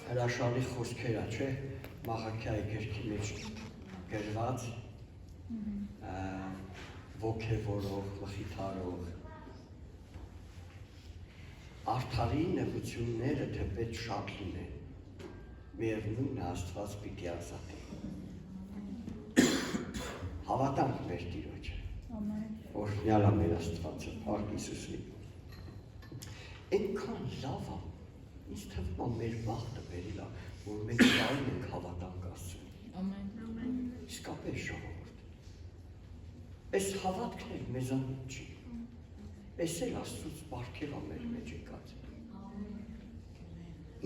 հրաշալի խոսքեր չէ, Մաղաքիայի գրքի մեջ գրված, ոգևորող, մխիթարող, արդարի նեղությունները թեպետ շատ լինեն, միևնույն Աստված պիտի ազատի։ Հավատանք մեր Տիրոջը, օրհնյալ է մեր Աստվածը, Փառք Հիսուսի։ Այնքան լավ է, ինձ թվում է մեր բախտը բերել է, որ մենք կարող ենք հավատանք Աստծուն։ Իսկապես ժողովուրդ։ Այս հավատքն էլ մեզանից չի։ Այս էլ Աստծուց պարգև է մեր մեջ եկած։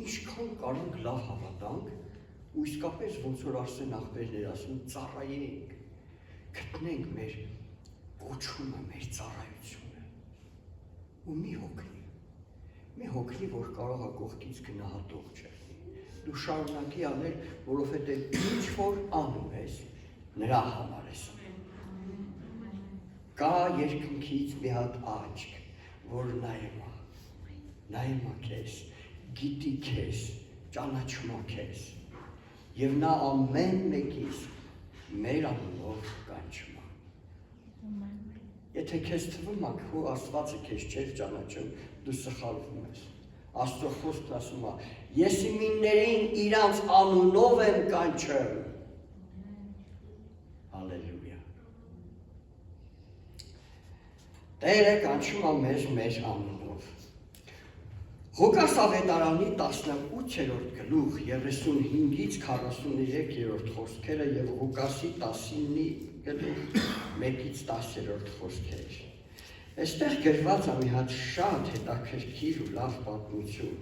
Ինչքան կարող լավ հավատանք, ու իսկապես ոնց որ Արսեն ախպերներ ասում, ծառայենք, գտնենք մեր ոչումը, մեր ծառայությունը, ու մի հոգնի, որ կարող է կողքից գնահատող չեղնի, դու շարունակի անել, որովհետև ինչ որ անում ես, նրա համար ես անում։ Կա երկնքից մի հատ աչք, որ նայում է քեզ, գիտի քեզ, ճանաչում է քեզ, եւ նա ամեն մեկից մեր անունով կանչում է։ Եթե քեզ թվում է, քո Աստվածը քեզ չէր ճանաչում, դու սխալվում ես։ Աստծո խոսքն ասում է, ես իմիններին իրանց անունով եմ կանչում։ Հալելույա։ Տերը կանչում է մեզ մեր անունով։ Ղուկաս ավետարանի 18-րդ գլուխ 35-ից 43-րդ խոսքերը եւ Ղուկասի 19 գլուխ 1-ից 10-րդ խոսքեր։ Այստեղ գրված է մի հատ շատ հետաքրքիր ու լավ պատմություն։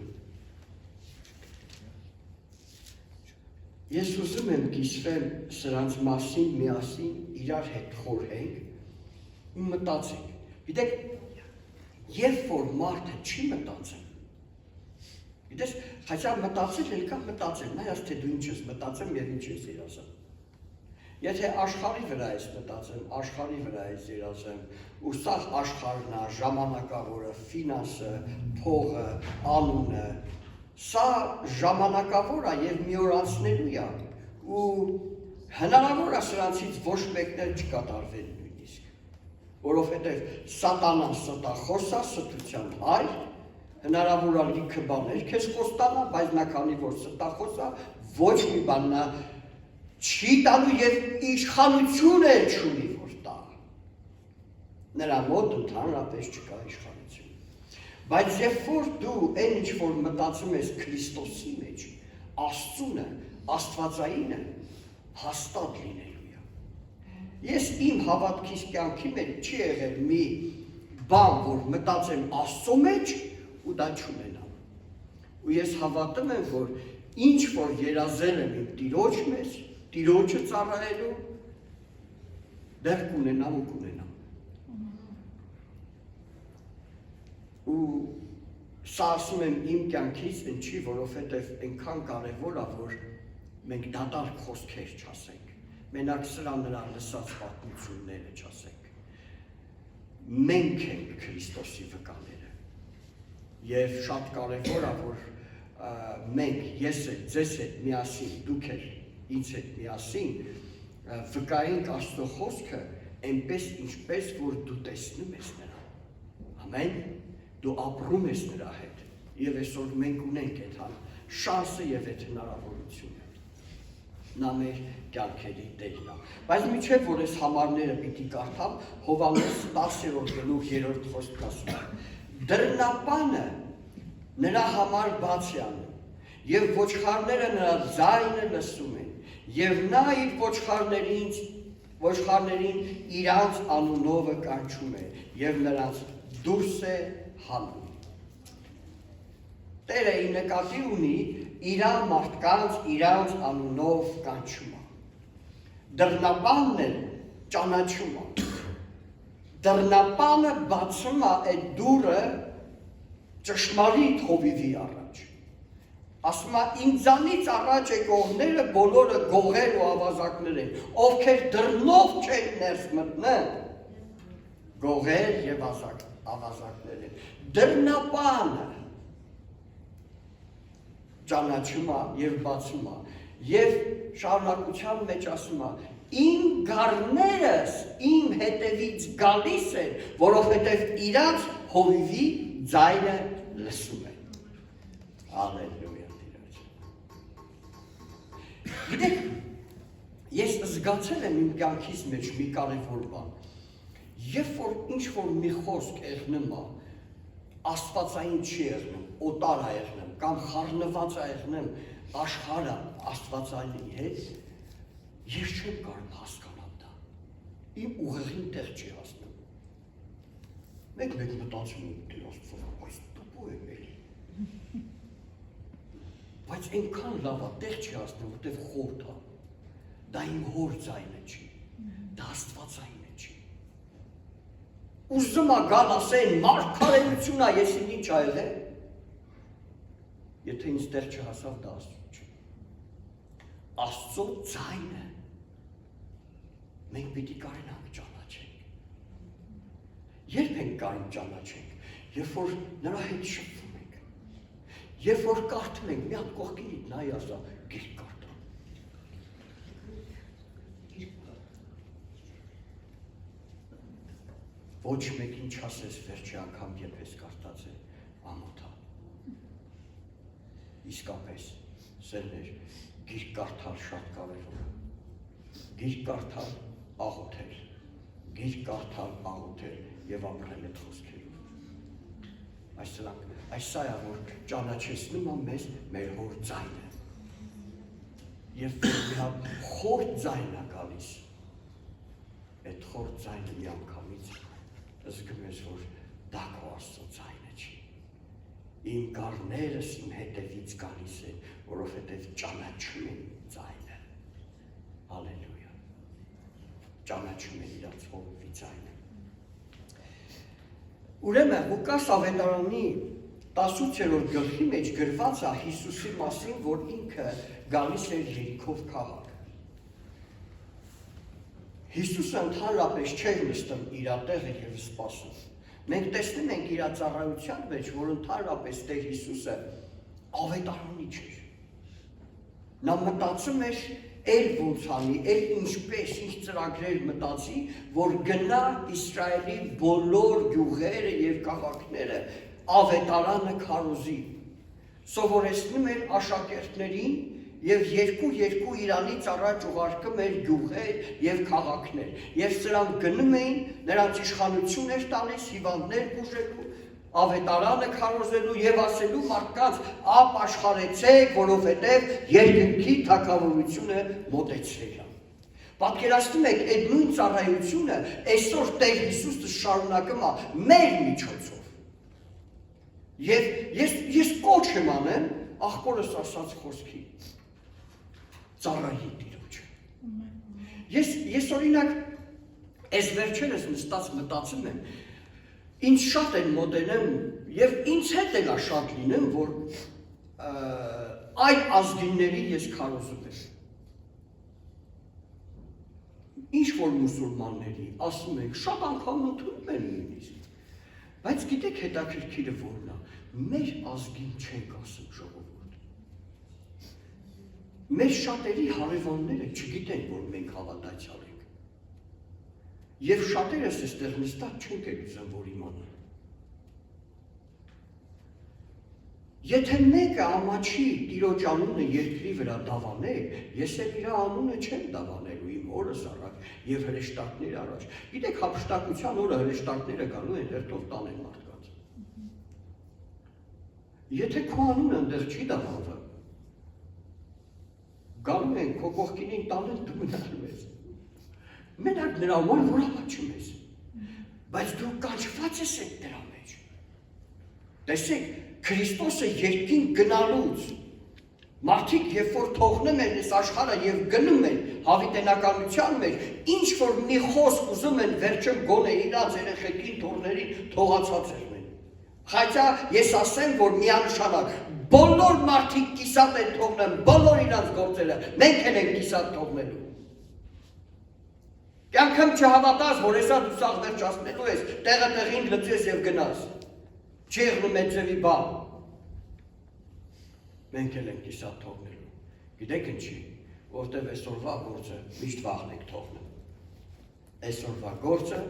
Ես ուզում եմ կիսվեմ սրանց մասին միասին իրար հետ խորհենք ու մտածենք։ Գիտեք, երբ որ մարդը չի մտածում, գիտես, հաշա մտածել էլ կա մտածել, նայած թե դու ինչ ես մտածում եւ ինչ ես երազում։ Եթե աշխարհի վրա ես մտածում, աշխարհի վրա ես երազում, ու սա աշխարհն է, ժամանակավորը, ֆինանսը, փողը, անունը, սա ժամանակավոր է եւ մի օր անցնելու է, ու հնարավոր է սրանցից ոչ մեկն էլ չկատարվեն նույնիսկ, որովհետեւ սատանան ստախոս է, ստության հայր, հնարավոր է լիքը բաներ քեզ խոստանա, բայց նա քանի որ ստախոս է, ոչ մի բան նա չի տալու եւ իշխանություն էլ չունի որ տա։ Նրա մոտ ընդհանրապես չկա իշխանություն։ Բայց երբ որ դու այն ինչ որ մտածում ես Քրիստոսի մեջ, Աստծունը, Աստվածայինը հաստատ լինելու է։ Ես իմ հավատքից կյանքի մեջ չի եղել մի բան, որ մտածեմ Աստծո մեջ ու դա չունենամ։ Ու ես հավատում եմ, որ ինչ որ երազել եմ իմ Տիրոջ մեջ, Տիրոջը ծառայելու, դեռ կունենամ ու կունենամ։ Ու սա ասում եմ իմ կյանքից ինչի, որովհետև այնքան կարևոր է, որ մենք դատարկ խոսքեր չասենք, մենակ սրա նրա լսած պատմությունները չասենք։ Մենք ենք Քրիստոսի վկաները։ Եվ շատ կարևոր է, որ մենք, ես հետ, ձեզ հետ միասին, դուք էլ ինձ հետ միասին վկայենք Աստծո խոսքը այնպես ինչպես որ դու տեսնում ես նրան։ Ամեն, դու ապրում ես նրա հետ եւ այսօր մենք ունենք այդ շանսը եւ այդ հնարավորությունը։ Նա մեր կյանքերի տերն է։ Բայց միջև որ այս համարները պիտի կարդամ, Հովհաննես 10-րդ գլուխ 3-րդ խոսքն ասում է. դռնապանը նրա համար բաց է անում եւ ոչխարները նրա ձայնը լսում են եւ նա իր ոչխարներին իրանց անունովը կանչում է եւ նրանց դուրս է հանում։ Տերը ի նկատի ունի իր մարդկանց իրանց անունով կանչում է։ Դռնապանն էլ ճանաչում է։ Դռնապանը բացում է այդ դուռը ճշմարիտ հովիվի առաջ։ Ասում է ինձանից առաջ եկողները բոլորը գողեր ու ավազակներ են, ովքեր դռնով չեն ներս մտնել, գողեր եւ ավազակներ են։ Դռնապանը ճանաչում է եւ բացում է եւ շարունակության մեջ ասում է իմ գառներս իմ հետևից գալիս են, որովհետեւ իրանց հովիվի ձայնը լսում են։ Հալելույա Տիրոջ։ Գիտեք, ես զգացել եմ իմ կյանքիս մեջ մի կարևոր բան։ Երբ որ ինչ-որ մի խոսք եղնում է, աստվածային չի եղնում, օտար է եղնում, կամ խառնված է եղնում աշխարհը աստվածային հետ, ես չեմ կարող հասկանալ դա։ Իմ ուղեղին տեղ չի հասնում։ Մեկ մտածում եմ դեր Աստծո, այս տպու է էլի։ Բայց այնքան լավ է, տեղ չի հասնում, որտեղ խորթ է։ Դա իմ հոր ձայնը չի, դա աստվածայինը չի։ Ուզում է գալ ասեն, մարգարեություն է, ես ինչ ա եղել։ Եթե ինձ տեղ չհասավ, դա Աստծո չի։ Աստծո ձայնը մենք պիտի կարենանք ճանաչենք։ Երբ ենք կարող ճանաչենք, երբ որ նրա հետ շփվում ենք, երբ որ կարդում ենք, մի հատ կողքինից նայ ասա, գիրք կարդա։ Ոչ մեկին չասես վերջի անգամ երբ ես կարդացել, ամոթա։ Իսկապես, սերներ, գիրք կարդալ շատ կարևոր է։ Գիրք կարդալ աղոթել, գիրք կարդալ աղոթել եւ ապրել այդ խոսքերով։ Այս սա է, որ ճանաչեցնում է մեզ մեր հոր ձայնը։ Եվ մի հատ խոր ձայն է գալիս, այդ խոր ձայնը մի անգամից զգում ես, որ դա քո Աստծո ձայնը չի։ Իմ գառներս իմ հետևից գալիս են, որովհետև ճանաչում են ձայնը։ Հալելույա։ Ճանաչում են իրաց հովիվի ձայնը։ Ուրեմն Ղուկաս ավետարանի 18-րդ գլխի մեջ գրված է Հիսուսի մասին, որ ինքը գալիս էր Երիքով քաղաք։ Հիսուսը ընդհանրապես չէր նստում իր տեղը եւ սպասում։ Մենք տեսնում ենք իր ծառայության մեջ, որ ընդհանրապես Տեր Հիսուսը ավետարանի չէր։ Նա մտածում էր ոնց անի, ինչպես, ինչ ծրագրեր մտածի, որ գնա Իսրայելի բոլոր գյուղերը եւ քաղաքները ավետարանը քարոզի։ Սովորեցնում էր աշակերտներին եւ երկու Իրանից առաջ ուղարկում էր գյուղեր եւ քաղաքներ։ Եվ սրանք գնում էին, նրանց իշխանություն էր տալիս հիվանդներ բուժելու, ավետարանը քարոզելու եւ ասելու մարդկանց ապաշխարեցեք, որովհետեւ երկնքի թագավորությունը մոտեցել է։ Պատկերացնում եք, այդ նույն ծառայությունը այսօր Տեր Հիսուսը շարունակում է մեր միջոցով։ Եվ ես կոչ եմ անեմ աղբորս ասած խոսքի ծառայի Տիրոջը։ Ես օրինակ այս վերջերս նստած մտածում եմ, ինձ շատ են մոտենում եւ ինձ հետ էլ շատ լինեմ, որ այդ ազգիների ես քարոզում եմ։ Ինչ որ մուսուլմանների ասում ենք, շատ անգամ ընդունում են նույնիսկ։ Բայց գիտեք հետաքրքիրը որն է, մեր ազգին չենք ասում ժողովուրդ։ Մեր շատերի հարևանները չգիտեն, որ մենք հավատացյալ ենք։ Եվ շատերս այստեղ նստած չենք ուզում, որ իմանան։ Եթե մեկը ամաչի Տիրոջ անունը երկրի վրա դավաներ, ես էլ իր անունը չեմ դավանելու իմ օրս առաջ եւ հրեշտակներ առաջ։ Գիտեք, հափշտակության օրը հրեշտակները գալու են հերթով տանեն մարդկանց։ Եթե քո անունը այնտեղ չի դավանվում, գալու են քո կողքին տանեն դու մնալու ես։ Մենակ նրա համար, որ ամաչում ես, բայց դու կանչված ես այդ դրա մեջ։ Տեսեք, Քրիստոսը երկին գնալուց, մարդիկ երբ որ թողնում են այս աշխարհը եւ գնում են հավիտենականության մեջ, ինչ որ մի խոսք ուզում են վերջում գոնե իրաց երեխեքին, թորներին թողացած եղնեն։ Խայցա ես ասեմ, որ միանշանակ բոլոր մարդիկ կիսատ են թողնում, բոլոր իրաց գործերը, մենք էլ ենք կիսատ թողնելու։ Կյանքım չհավատաս, որ հեսա դու սաղ վերջացնելու ես, տեղը տեղին լծես և գնաս, չի եղնում այդ ձևի բան։ մենք էլ ենք իսա թողնելու։ Գիտեք ինչի, որտև այսօրվա գործը միշտ վաղն ենք թողնում։ Այսօրվա գործը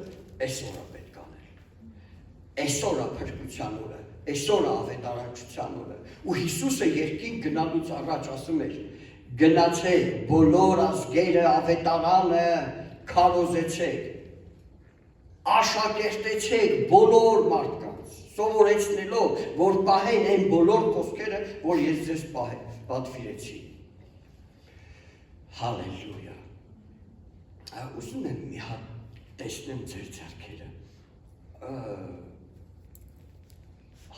այսօրը պետք անել։ Այսօրը փրկության օրը, այսօրը ավետարանչության օրը։ Ու Հիսուսը երկինք գնալուց առաջ ասում էր. գնացեք բոլոր ազգերը ավետարանը քարոզեցեք, աշակերտեցեք բոլոր մարդկանց, սովորեցնելով, որ պահեն այն բոլոր խոսքերը, որ ես ձեզ պատվիրեցի։ Հալելույա։ Ուզում եմ մի հատ տեսնեմ ձեր ձեռքերը։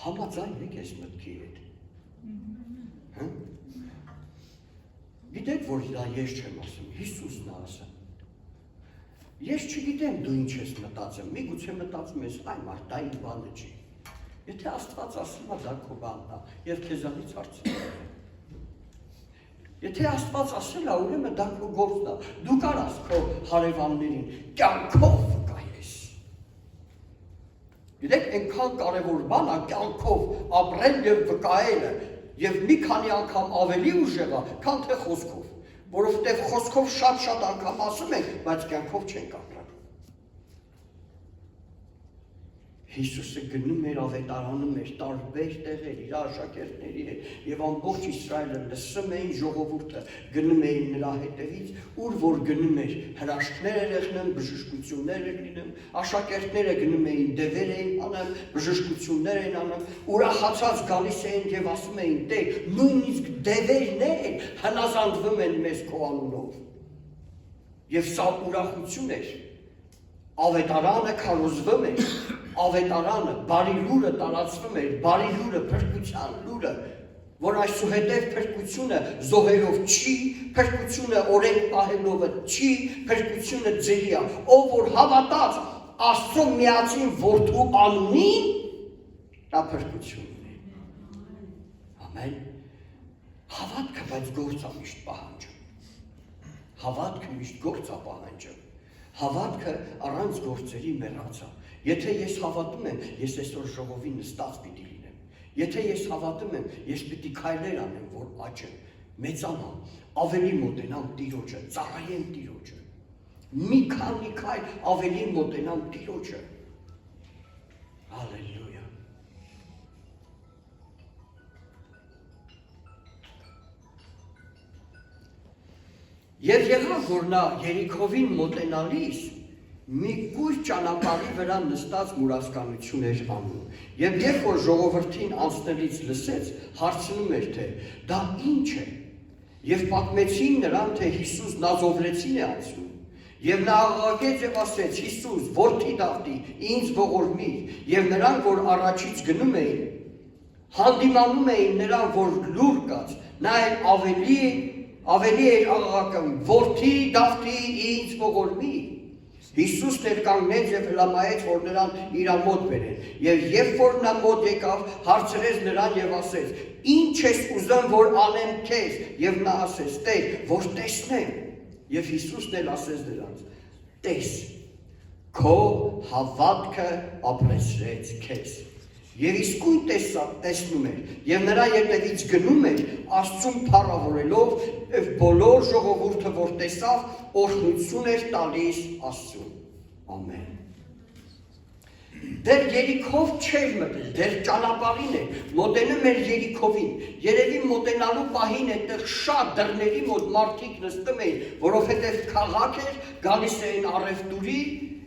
Համաձայն եք ես մտքի հետ։ Գիտեք, որ դա ես չեմ ասում, Հիսուսն է ասում։ Ես չգիտեմ դու ինչ ես մտածում, միգուցե մտածում ես, այ մարդ, դա իմ բանը չի։ Եթե Աստված ասում է, դա քո բանն է, եւ քեզանից հարցնում։ Եթե Աստված ասել է, ուրեմն դա քո գործն է։ Դու կարաս քո հարևաններին կյանքով վկայես։ Գիտեք, այնքան կարևոր բան է կյանքով ապրել եւ վկայելը, եւ մի քանի անգամ ավելի ուժեղ է, քան թե խոսքով, որովհետեւ խոսքով շատ անգամ ասում ենք, բայց կյանքով չենք ապրում։ Հիսուսը գնում էր ավետարանում էր տարբեր տեղեր իր աշակերտների հետ եւ ամբողջ Իսրայելը լսում էին ժողովուրդը գնում էին նրա հետևից ուր որ գնում էր հրաշքներ էր եղնում բժշկություններ էր լինում աշակերտները գնում էին դևեր էին անում բժշկություններ էին անում ուրախացած գալիս էին եւ ասում էին Տեր նույնիսկ դևերն են հնազանդվում են մեզ քո անունով եւ սա ուրախություն էր ավետարանը քարոզվում էր ավետարանը բարի լուրը տարածվում էր, բարի լուրը, փրկության լուրը, որ այսուհետև փրկությունը զոհերով չի, փրկությունը օրենք պահելով չի, փրկությունը ձերի է, ով որ հավատաց Աստծո միածին որդու անունին, դա փրկությունն է։ Ամեն։ Հավատքը բայց գործ է միշտ պահանջում։ Հավատքը միշտ գործ է պահանջում։ Հավատքը առանց գործերի մեռած է։ Եթե ես հավատում եմ, ես այսօր ժողովին նստած պիտի լինեմ։ Եթե ես հավատում եմ, ես պիտի քայլեր անեմ, որ աճեմ, մեծանամ, ավելի մոտենամ Տիրոջը, ծառայեմ Տիրոջը։ Մի քանի քայլ ավելի մոտենամ Տիրոջը։ Հալելույա։ Եվ եղավ, որ նա Երիքովին մոտենալիս մի կույր ճանապարհի վրա նստած մուրացկանություն էր անում։ Եվ երբ որ ժողովրդին անցնելից լսեց, հարցնում էր, թե դա ինչ է։ Եվ պատմեցին նրան, թե Հիսուս Նազովրեցին է անցնում։ Եվ նա աղաղակեց եւ ասեց. Հիսուս, որդի Դավթի, ինձ ողորմիր։ Եվ նրանք, որ առաջից գնում էին, հանդիմանում էին նրան, որ լուր կաց, նա ավելի էր աղաղակում, որդի Դավթի, ինձ ողորմիր։ Հիսուս ներկանգնեց եւ հրամայեց, որ նրան իր մոտ բերեն։ Եվ երբ որ նա մոտ եկավ, հարցրեց նրան եւ ասեց. Ինչ ես ուզում, որ անեմ քեզ։ Եվ նա ասեց. Տեր, որ տեսնեմ։ Եվ Հիսուսն էլ ասեց նրանց. Տես, քո հավատքը ապրեցրեց քեզ։ Եվ իսկույն տեսնում էր, եւ նրա ետևից գնում էր, Աստծուն փառավորելով, եւ բոլոր ժողովուրդը, որ տեսավ, օրհնություն էր տալիս Աստծուն։ Ամեն։ Դեռ Երիքով չէր մտել, դեռ ճանապարհին էր, մոտենում էր Երիքովին։ Երևի մոտենալու պահին այդտեղ շատ դռների մոտ մարդիկ նստում էին, որովհետեւ քաղաք էր, գալիս էին առևտուրի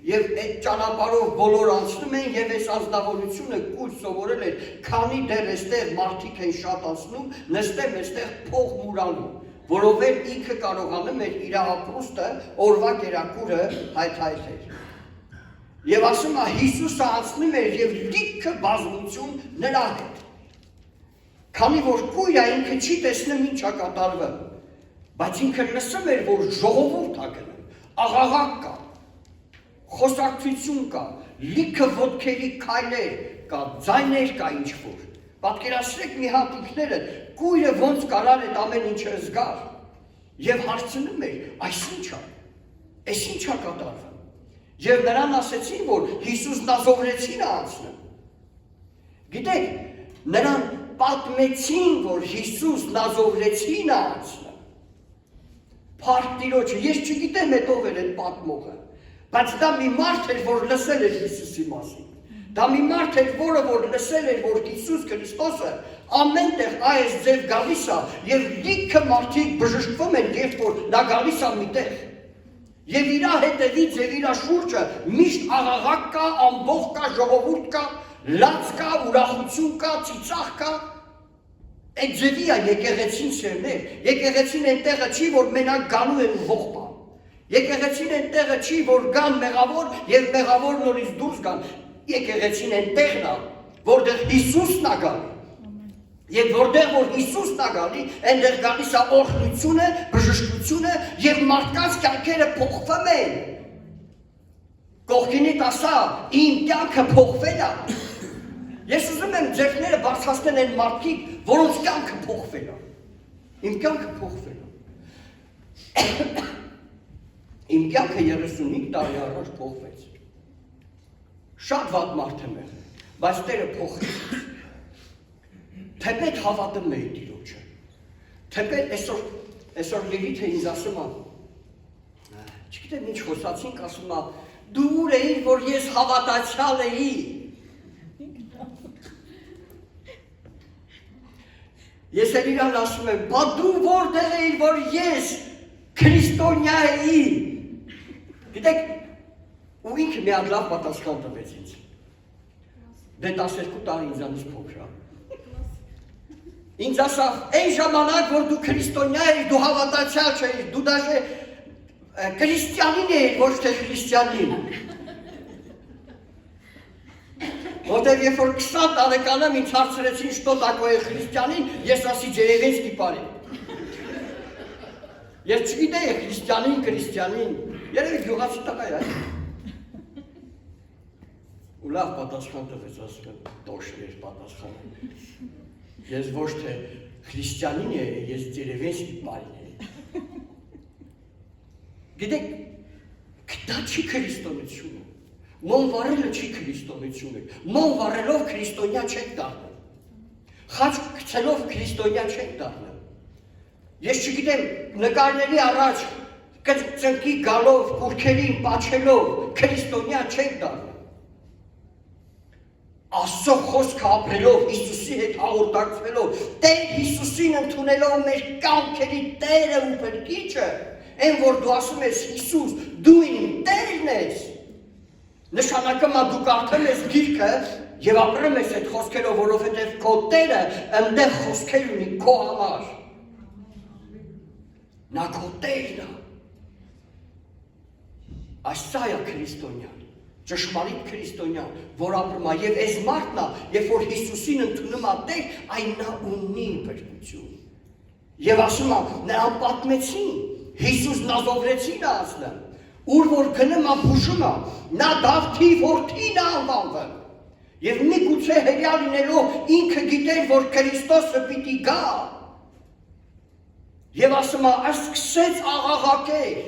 Եվ այդ ճանապարհով բոլոր անցնում են եւ այս ազնվորությունը կուլ սովորել էր, քանի դեռ այստեղ մարդիկ են շատ անցնում, նստեմ այստեղ փող մուրալու, որովհետեւ ինքը կարողանում էր իր ապրուստը, օրվա կերակուրը հայթայթել։ Եվ ասում է Հիսուսը անցնում էր եւ լիքը բազմություն նրա հետ։ Քանի որ կույրը ինքը չի տեսնում ինչ է կատարվում, բայց ինքը լսում էր, որ ժողովուրդ է գնում, աղաղակ կա Խոսակցություն կա, լիքը ոտքերի քայլեր կա, ձայներ կա ինչ-որ։ Պատկերացրեք մի հատ ինքները, կույրը ոնց կարար այդ ամեն ինչը զգար։ Եվ հարցնում էր, այս ինչ է, այս ինչ է կատարվում։ Եվ նրան ասեցին, որ Հիսուս Նազովրեցին է անցնում։ Գիտեք, նրան պատմեցին, որ Հիսուս Նազովրեցին անցնը։ Փառք Տիրոջը, ես չգիտեմ հետո էր այդ պատմողը, բայց դա մի մարդ էր, որ լսել էր Հիսուսի մասին։ Դա մի մարդ էր, որ լսել էր, որ Հիսուս Քրիստոսը ամենտեղ այս ձև գալիս է, եւ լիքը մարդիկ բժշկվում են, երբ որ նա գալիս է միտեղ։ Եվ իր հետևից եւ իր շուրջը միշտ աղաղակ կա, ամբողջ կա, ժողովուրդ կա, լաց կա, ուրախություն կա, ծիծաղ կա։ Այդ ձևի է եկեղեցին սերներ։ Եկեղեցին այնտեղը չի, որ մենակ գալու են ու ողբան։ Եկեղեցին այնտեղը չի, որ գան մեղավոր եւ մեղավոր նորից դուրս գան։ Եկեղեցին այնտեղն է, որտեղ Հիսուսն է գալի։ Եվ որտեղ որ Հիսուսն է գալի, այնտեղ գալիս է օրհնությունը, բժշկությունը եւ մարդկանց կյանքերը փոխվում են։ Կողքինիդ ասա, իմ կյանքը փոխվել է։ Ես ուզում եմ ձեռքները բարձրացնել այն մարդիկ, որոնց կյանքը փոխվել է։ Իմ կյանքը փոխվել է։ Իմ կյանքը 35 տարի առաջ փոխվեց։ Շատ վատ մարդ եմ եղել, բայց Տերը փոխեց։ Թեպետ հավատում էի Տիրոջը։ Թեպետ այսօր Լիլիթը ինձ ասում է, չգիտեմ ինչ խոսացինք, ասում է, դու ուր էիր, որ ես հավատացյալ էի։ Ես էլ իրան ասում եմ, բա դու որտեղ էիր, որ ես քրիստոնյա էի։ Գիտեք, ու ինքը մի հատ լավ պատասխան տվեց ինձ։ Դե 12 տարի ինձանից փոքր է։ Ինձ ասավ, այն ժամանակ, որ դու քրիստոնյա էիր, դու հավատացյալ չէիր, դու դաժե քրիստիանին էիր, ոչ թե քրիստիանին։ Որտեղ երբ որ 20 տարեկանում ինձ հարցրեցին, что такое քրիստիանին, ես ասի Ջերևենսկի բարի։ Ես չգիտեի քրիստիանին, երևի գյուղացի տղա է։ Ու լավ պատասխան տվեց, ասում եմ, տոշներ պատասխանը։ Ես ոչ թե քրիստիանին էի, ես Ջերևենսկի բարին էի։ Գիտեք, դա չի քրիստոնեությունը։ Մոն վարելը չի քրիստոնեությունը։ Մոն վարելով քրիստոնյա չեք դառնում։ Խաչ գցելով քրիստոնյա չեք դառնում։ Ես չգիտեմ, նկարների առաջ կծնկի գալով, կուրքերին պաչելով քրիստոնյա չեք դառնում։ Աստծո խոսքը ապրելով, Հիսուսի հետ հաղորդակցվելով, Տեր Հիսուսին ընդունելով մեր կյանքերի Տերը ու Փրկիչը, այն որ դու ասում ես Հիսուս, դու իմ Տերն ես, նշանակում է դու կարդում ես գիրքը եւ ապրում ես այդ խոսքերով, որովհետեւ քո Տերը այնտեղ խոսքեր ունի քո համար։ Նա քո Տերն է։ Այսա է քրիստոնյան, ճշմարիտ քրիստոնյան, որ ապրում է եւ այս մարդն է, երբ որ Հիսուսին ընդունում է Տեր, այն նա ունի փրկություն։ Եվ ասում է, նրան պատմեցին, Հիսուս Նազովրեցին ասլը, ուր որ գնում է բուժում է, նա Դավթի որդին է անվանվում։ Եվ միգուցե հրյա լինելով ինքը գիտեր, որ Քրիստոսը պիտի գա։ Եվ ասում է, սկսեց աղաղակել։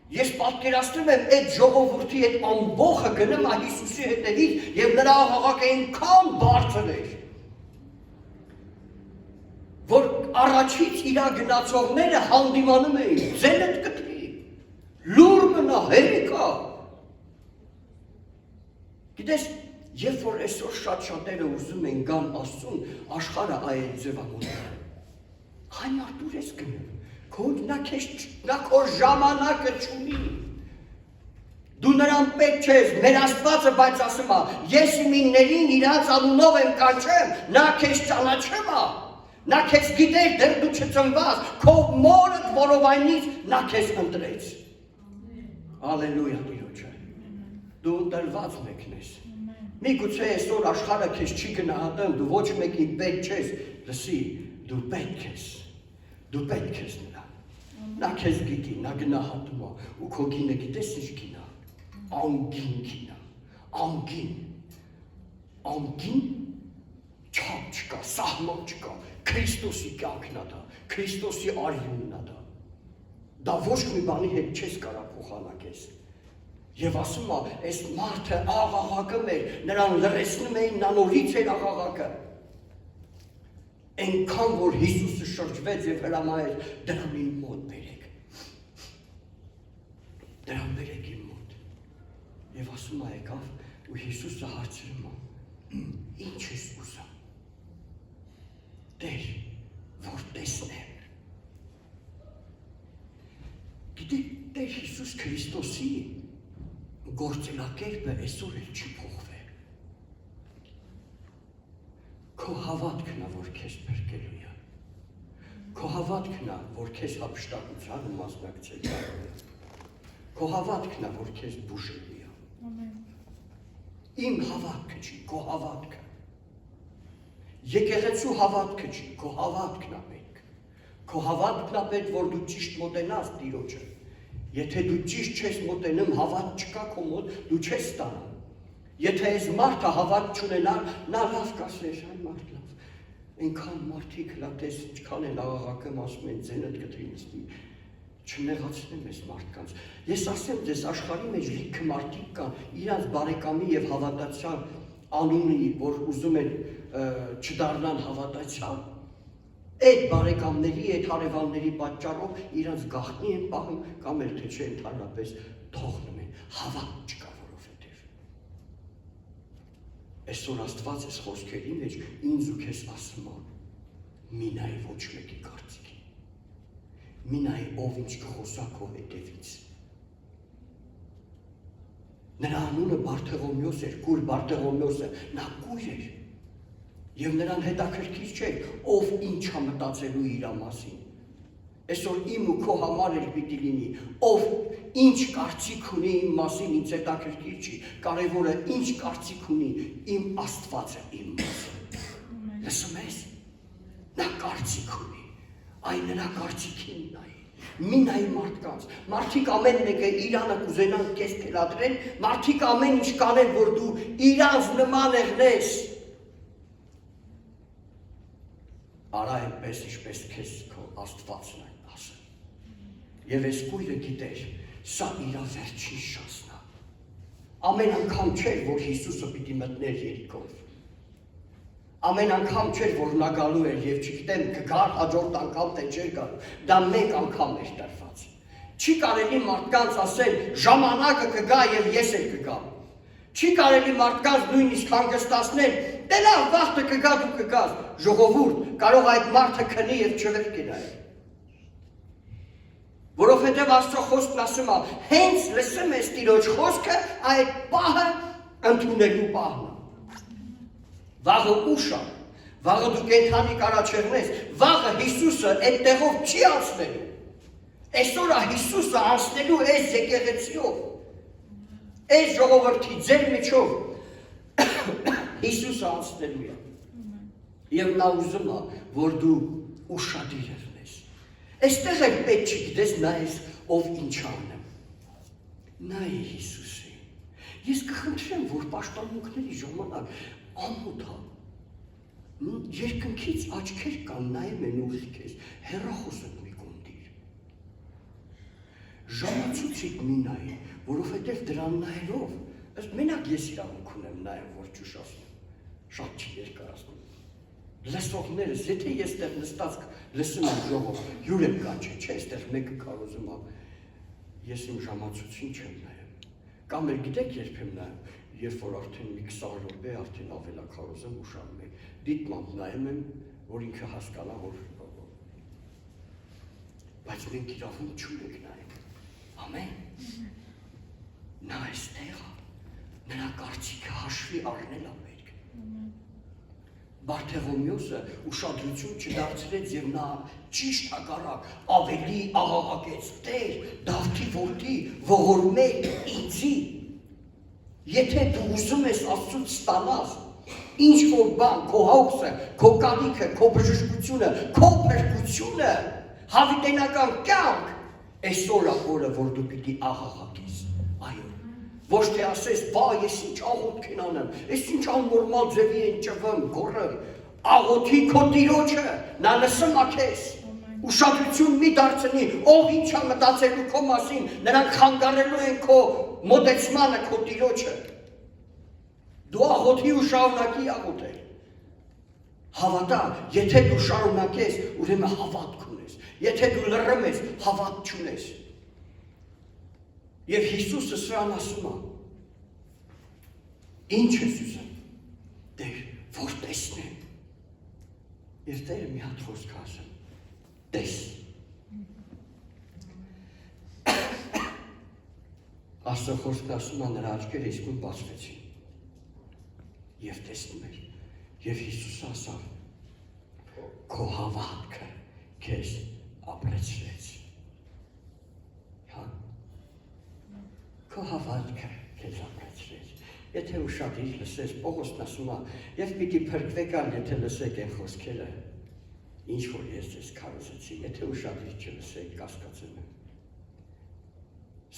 Ես պատկերացնում եմ այդ ժողովրդի այդ ամբողը գնում է Հիսուսի հետևից եւ նրա աղաղակը այնքան բարձր էր, որ առաջից իր գնացողները հանդիմանում էին, ձենդ կտրի, լուր մնա, հերիկա։ Գիտես, երբ որ այսօր շատ-շատերը ուզում են գան Աստծուն, աշխարհը այդ ձևամոտ է։ Այն արտուր ես գնում, նա քո ժամանակը չունի։ Դու նրան պետք չես, մեր Աստվածը բայց ասում է, ես իմ իններին իրանց անունով եմ կանչեմ, նա քեզ ճանաչում է, նա քեզ գիտեր, դեռ դու չծնված, քո մորդ որովայնից նա քեզ ընտրեց։ Ալելույա Տիրոջը։ Դու ընտրված մեկն ես։ Միգուցե այսօր աշխարհը քեզ չի գնահատում, դու ոչ մեկին պետք չես, լսի, դու պետք ես։ Դու պետք ես նրան։ Նա քեզ գիտի, նա գնահատում է, ու քո գինը գիտես ինչ գին է։ Անգին գին է։ Անգին չափ չկա, սահման չկա։ Քրիստոսի կյանքն է դա, Քրիստոսի արյունն է դա։ Դա ոչ մի բանի հետ չես կարող փոխանակես։ Եվ ասում է, այս մարդը աղաղակում էր, նրան լրացնում էին, նա նորից էր աղաղակը։ Այնքան որ Հիսուսը շրջվեց եւ հրամայեց դրան իմ մոտ բերեք։ Դրան բերեք իմ մոտ։ Եվ ասում է եկավ ու Հիսուսը հարցրում է. Ինչ ես ուզում։ Տեր, որ տեսնեմ։ Գիտեք, Տեր Հիսուս Քրիստոսի գործելակերպը այսօր էլ չի փոխվել։ Քո հավատքն է, որ քեզ բերկելու է։ Քո հավատքն է, որ քեզ հափշտակությանը մասնակցել է։ Քո հավատքն է, որ քեզ բուժելու է։ Ամեն։ Իմ հավատքը չի, քո հավատքը։ Եկեղեցու հավատքը չի, քո հավատքն է պետք։ Քո հավատքն է պետք, որ դու ճիշտ մոտենաս Տիրոջը։ Եթե դու ճիշտ չես մոտենում, հավատ չկա քո մոտ, դու չես ստանում։ Եթե այս մարդը հավատ չունենա, նա լավ կասեր, այն մարդ լավ։ Այնքան մարդիկ լատես, ինչքան են աղաղակում, ասում են ձենդ կտրի նստի, չնեղացնեմ այս մարդկանց։ Ես ասեմ ձեզ, աշխարհի մեջ լիքը մարդիկ կան, իրանց բարեկամի եւ հավատացյալ անունի, որ ուզում են չդառնան հավատացյալ, այդ բարեկամների, այդ հարևանների պատճառով իրանց գաղտնի են պահում կամ էլ թե չէ ընդհանրապես թողնում են, հավատ չկա որովհետև։ Այսօր Աստված այս խոսքերի մեջ ինձ ու քեզ ասում է, մի նայ ոչ մեկի կարծիքին, մի նայ ով ինչ կխոսա քո հետևից։ Նրա անունը Բարթեղոմեոս էր, կույր Բարթեղոմեոսը, նա կույր էր։ Եվ նրան հետաքրքիր չէ, ով ինչ է մտածելու իր մասին։ Այսօր իմ ու քո համար էլ պիտի լինի, ով ինչ կարծիք ունի իմ մասին, ինձ հետաքրքիր չի, կարևորը ինչ կարծիք ունի իմ Աստվածը իմ մասին։ Լսում ես։ Նա կարծիք ունի, այն նրա կարծիքին նայ։ Մի նայ մարդկանց, մարդիկ ամեն մեկը իրանը կուզենան քեզ թելադրեն, մարդիկ ամեն ինչ կանեն, որ դու իրանց նման եղնես։ Արա այնպես, ինչպես քեզ քո Աստվածն է ասել։ Եվ այս կույրը գիտեր, սա իր վերջին շանսն է։ Ամեն անգամ չէր, որ Հիսուսը պիտի մտներ երիկով։ Ամեն անգամ չէր, որ նա գալու էր եւ չգիտեմ կգար հաջորդ անգամ թե չէր գալու։ Դա մեկ անգամ էր տրված։ Չի կարելի մարդկանց ասել ժամանակը կգա եւ ես էլ կգամ։ Չի կարելի մարդկանց նույնիսկ հանգստացնել, դե լավ, վաղը կգա դու կգաս, ժողովուրդ, կարող այդ մարդը քնի եւ չվերկի նայ։ Որովհետեւ Աստծո խոսքն ասում է, հենց լսում ես Տիրոջ խոսքը, այդ պահը ընդունելու պահն է։ Վաղը ուշ է, վաղը դու կենդանի կարաչեղնես, վաղը Հիսուսը այդ տեղով չի անցնելու։ Այսօր է Հիսուսը անցնելու այս եկեղեցիով։ Այս ժողովրդի ձեր միջով Հիսուսը անցնելու է։ Եվ նա ուզում է, որ դու ուշադիր եղնես։ Այստեղ էլ պետք չգիտես նայես, ով ինչ անեմ։ Նայ Հիսուսի։ Ես կխնդրեմ, որ պաշտամունքների ժամանակ ամոթ է։ Երկնքից աչքեր կան նայում են ուղիղ քեզ, հեռախոսդ մի կոնդիր։ Ժամացույցիդ մի նայ, որովհետև դրան նայելով, ըստ մենակ ես իրավունք ունեմ նայեմ, որ ճուշացնեմ, շատ չի երկարացնում։ Լսողներս, եթե ես տեղ նստած լսում եմ ժողով, հյուր եմ կանչել, չէ, այստեղ մեկը կարոզում է, ես իմ ժամացույցին չեմ նայում։ Կամ էլ գիտեք երբ եմ նայում, երբ որ արդեն մի 20 րոպե արդեն ավելա կարոզեմ ուշանում եք, դիտմամբ նայում եմ, որ ինքը հասկանա, որ բայց մենք իրավունք չունենք նայում։ Ամեն։ Նա այստեղ է, նրա կարծիքը հաշվի առնել է պետք։ Բարթեղոմեոսը ուշադրություն չդարձրեց եւ նա ճիշտ հակառակ ավելի աղաղակեց. Տեր, Դավթի որդի, ողորմել ինձի։ Եթե դու ուզում ես Աստծուց ստանալ ինչ որ բան, քո հոգսը, քո կարիքը, քո բժշկությունը, քո փրկությունը, հավիտենական կյանք, այսօր է օրը, որ դու պիտի աղաղակես։ Այո։ Ոչ թե ասես, բա ես ինչ աղոթք են անեմ, ես ինչ աննորմալ ձևի են ճվեմ, գոռեմ, աղոթի քո Տիրոջը, նա լսում է քեզ։ Ուշադրություն մի դարձնի, ով ինչ է մտածելու քո մասին, նրանք խանգարելու են քո մոտեցմանը քո Տիրոջը։ Դու աղոթի ու շարունակի աղոթել։ Հավատա, եթե դու շարունակես, ուրեմն հավատք ունես, եթե դու լռում ես, հավատք չունես։ Եվ Հիսուսը սրան ասում է, ինչ ես ուզում, Տեր, որ տեսնեմ։ Եվ Տերը մի հատ խոսք ասում, տես։ Աստծո խոսքն ասում է, նրա աչքերը իսկույն բացվեցին։ Եվ տեսնում էր, եւ Հիսուսը ասավ, քո հավատքը քեզ ապրեցրեց։ Հա։ Քո հավատքը քեզ ապրեցրեց։ Եթե ուշադիր լսես, Պողոսն ասում է, եւ պիտի փրկվեք ալ, եթե լսեք այն խոսքերը, ինչ որ ես ձեզ քարոզեցի, եթե ուշադիր չլսեք, կասկածում եմ։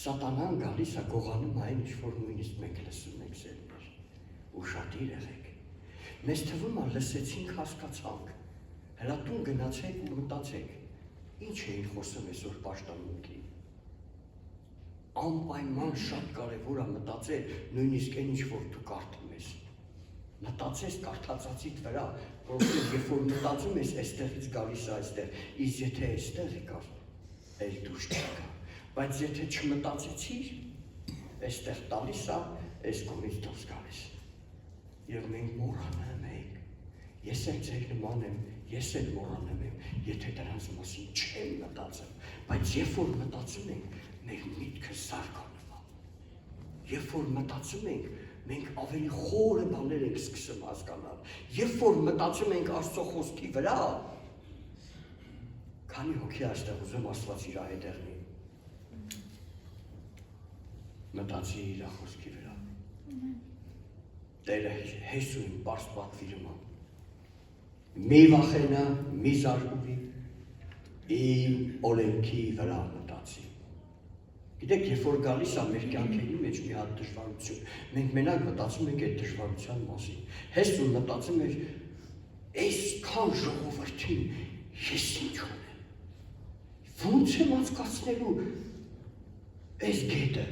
Սատանան գալիս է գողանում այն, ինչ որ նույնիսկ մենք լսում ենք սերներ, ուշադիր եղեք։ Մեզ թվում է լսեցինք, հասկացանք, հələ տուն գնացեք ու մտածեք, ինչ էին խոսում այսօր պաշտամունքի։ Անպայման շատ կարևոր է մտածել, նույնիսկ այն ինչ որ դու կարդում ես։ Մտածես կարդացածիդ վրա, որովհետև երբ որ մտածում ես, այստեղից գալիս է այստեղ, իսկ եթե այստեղ եկար, այլ դուրս չեկա։ Բայց եթե չմտածեցիր, այստեղ տալիս է, այս կողմից դուրս գալիս։ Եվ մենք մոռանում ենք, ես էլ ձեր նման եմ, ես էլ մոռանում եմ, եթե դրանց մասին չեմ մտածում, բայց երբ որ մտածում ենք, մեր միտքը զարգանում է։ Երբ որ մտածում ենք, մենք ավելի խորը բաներ ենք սկսում հասկանալ։ Երբ որ մտածում ենք Աստծո խոսքի վրա, քանի հոգի այստեղ ուզում Աստված իր հետ եղնի։ Մտածի իր խոսքի վրա։ Տերը հեսույն պարզ պատվիրում է։ Մի վախենա, մի զարհուրի, իմ օրենքի վրա մտածի։ Գիտեք, երբ որ գալիս է մեր կյանքերի մեջ մի հատ դժվարություն, մենք մենակ մտածում ենք այդ դժվարության մասին։ Հեսուն մտածում էր, այսքան ժողովրդին ես ինչ ունեմ։ Ոնց եմ անցկացնելու այս գետը։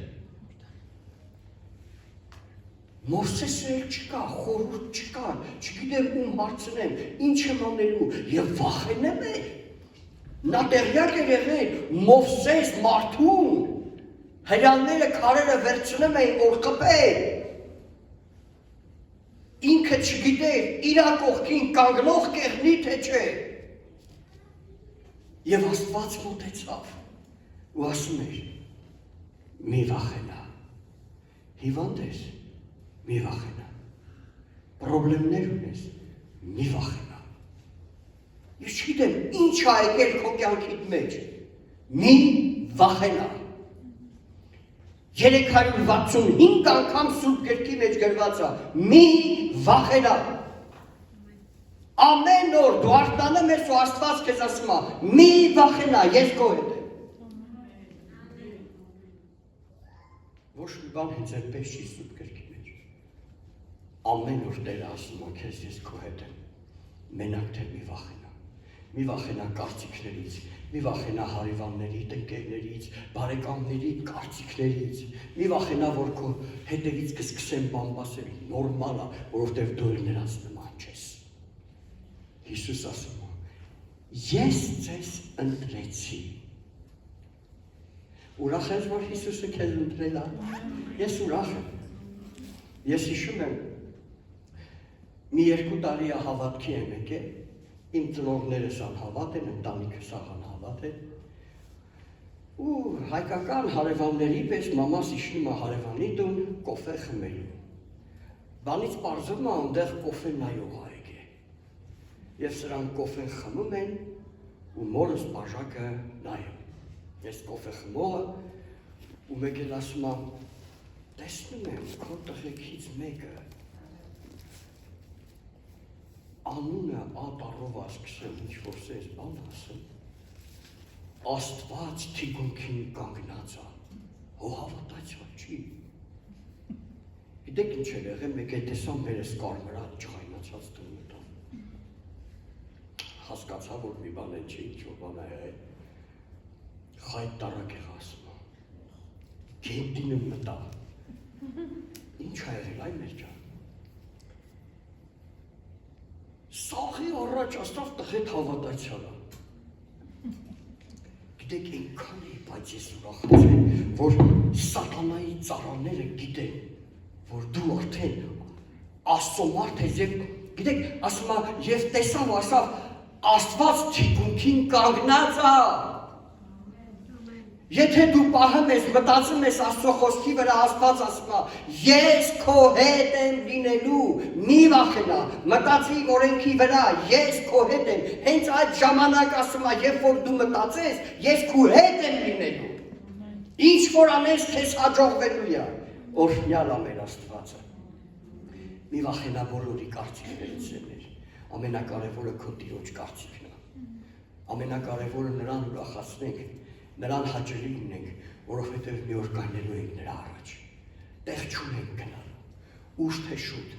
Մովսեսը չկա, խորհուրդ չկա, չգիտեմ ում հարցնեմ, ինչ եմ անելու, եւ վախենեմ էր։ Նա տեղյակ էր եղել, Մովսես մարդուն, հրյանները քարերը վերցնում էին, որ խփեն։ Ինքը չգիտեր, իր կողքին կանգնող կեղնի թե չէ։ Եվ Աստված մոտեցավ ու ասում էր, մի վախենա, հիվանդ ես, մի վախենա, պրոբլեմներ ունես, մի վախենա։ Ես չգիտեմ, ինչ ա եկել քո կյանքիդ մեջ, մի վախենա։ 365 անգամ Սուրբ Գրքի մեջ գրված է, մի վախենա։ Ամեն օր դու արտանում ես ու Աստված քեզ ասում է, մի վախենա, ես քո հետ եմ։ Ոչ մի բան հենց այդպես չի Սուրբ Գրքի մեջ։ Ամեն օր Տերը ասում է քեզ, ես քո հետ եմ, մենակ թե մի վախենա։ Մի վախենա կարծիքներից, մի վախենա հարևանների, տնկերներից, բարեկամների կարծիքներից, մի վախենա, որ քո հետևից կսկսեն բամբասել, նորմալ է, որովհետև դու նրանց նման չես։ Հիսուս ասում է, ես ձեզ ընտրեցի։ Ուրախ ես, որ Հիսուսը քեզ ընտրել է։ Ես ուրախ եմ։ Ես հիշում եմ, մի 2 տարի է հավատքի եմ եկել, իմ ծնողներս անհավատ են, ընտանիքս անհավատ են, ու հայկական հարևանների պես մամաս իջնում է հարևանի տուն կոֆե խմելու։ Բանից պարզվում է այնտեղ կոֆե նայող է եկել։ Եվ սրանք կոֆեն խմում են ու մորս բաժակը նայում։ Ես կոֆե խմողը ու մեկ էլ ասում եմ, տեսնում եմ քո տղեկից մեկը անունը ատառով ասկսել ինչ-որ սես բան ասում, Աստված թիկունքին կանգնած է, հո հավատացյալ չի։ Գիտեք ինչ էր եղել, մեկ է տեսան մերս կարմրած չխայնացած տուն մտավ։ Հասկացա, որ մի բան են չի, ինչ-որ բան է եղել։ Խայտ տարակ եղ ասում է, գետինը մտա, ինչ է եղել, այ մեր ջան։ Սաղի առաջ աստավ տղետ հավատացյալը։ Գիտեք այնքան է, բայց ես ուրախացել, որ սատանայի ծառաները գիտեն, որ դու արդեն Աստծո մարդ ես և գիտեք, ասում է, և տեսավ ասավ, Աստված թիկունքին կանգնած է։ Եթե դու պահում ես, մտածում ես Աստծո խոսքի վրա, Աստված ասում է, ես քո հետ եմ լինելու, մի վախենա, մտածի օրենքի վրա, ես քո հետ եմ, հենց այդ ժամանակ ասում է, երբ որ դու մտածես, ես քո հետ եմ լինելու։ Ինչ որ անես, քեզ հաջողվելու է, օրհնյալ է մեր Աստվածը։ Մի վախենա բոլորի կարծիքներից է մեր, ամենակարևորը քո Տիրոջ կարծիքն է, ամենակարևորը նրան ուրախացնենք, նրան հաճելի ունենք, որովհետև մի օր կանգնելու ենք նրա առաջ, տեղ չունենք գնալու, ուշ թե շուտ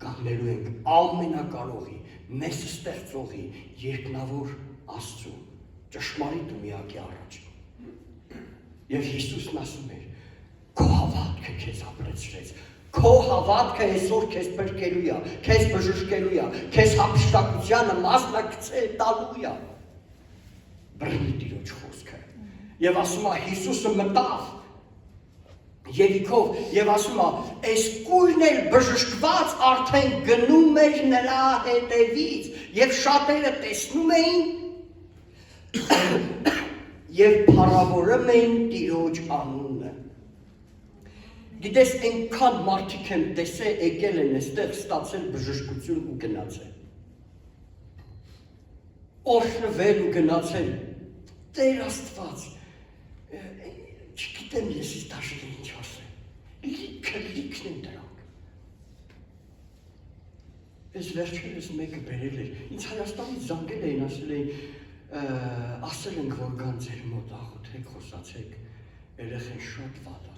կանգնելու ենք ամենակարողի, մեզ ստեղծողի, երկնավոր Աստծու, ճշմարիտ ու միակի առաջ։ Եվ Հիսուսն ասում էր, քո հավատքը քեզ ապրեցրեց, քո հավատքը այսօր քեզ փրկելու է, քեզ բժշկելու է, քեզ հափշտակությանը մասնակցել տալու է։ Բռնի Տիրոջ խոսքը։ Եվ ասում է, Հիսուսը մտավ Երիքով և ասում է, այս կույրն էլ բժշկված արդեն գնում էր նրա հետևից և շատերը տեսնում էին և փառավորում էին Տիրոջ անունը։ Գիտես, այնքան մարդիկ եմ տեսել, եկել են այստեղ ստացել բժշկություն ու գնացել։ Օրհնվել ու գնացել։ Տեր Աստված, չգիտեմ ես դաշտը ինչ ասեմ։ Լիքն են դրանք։ Ես վերջերս մեկը բերել էր, ինձ Հայաստանից զանգել էին, ասել ենք, որ կան ձեր մոտ աղոթեք, խոսացեք, երեխեն շատ վատ է։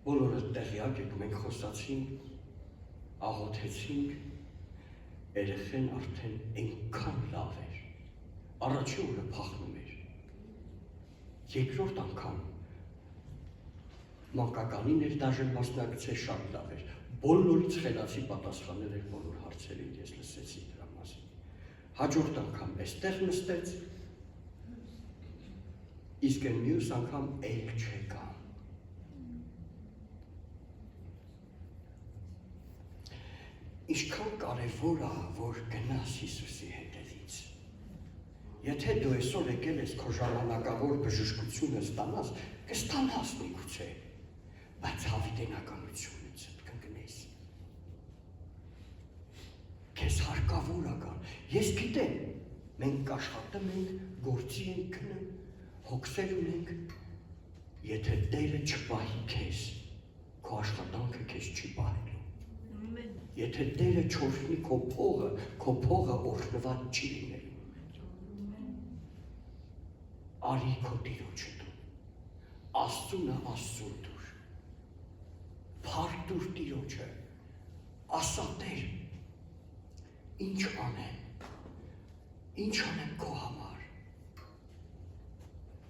Բոլորը տեղյակ եք, մենք խոսացինք, աղոթեցինք, երեխեն արդեն այնքան լավ էր, առաջի օրը փախնում էր, երկրորդ անգամ մանկականին էր դաժան մասնակցել շատ լավ էր, բոլորից խելացի պատասխանել էր բոլոր հարցերին, ես լսեցի դրա մասին, հաջորդ անգամ այստեղ նստեց, իսկ այն մյուս անգամ էլ չեկա։ Ինչքան կարևոր է, որ գնաս Հիսուսի հետևից։ Եթե դու այսօր եկել ես քո ժամանակավոր բժշկությունը ստանաս, կստանաս միգուցե, բայց հավիտենականությունը կընկնես։ Քեզ հարկավոր է կան։ Ես գիտեմ, մենք կաշխատում ենք, գործի ենք գնում, հոգսեր ունենք, եթե Տերը չպահի քեզ, քո աշխատանքը քեզ չի պահելու։ Եթե Տերը չօրհնի քո փողը օրհնված չի լինելու։ Արի քո Տիրոջը դու, Աստծունը Աստծուն դուր, փառք տուր Տիրոջը, ասա Տեր, ինչ անեմ քո համար։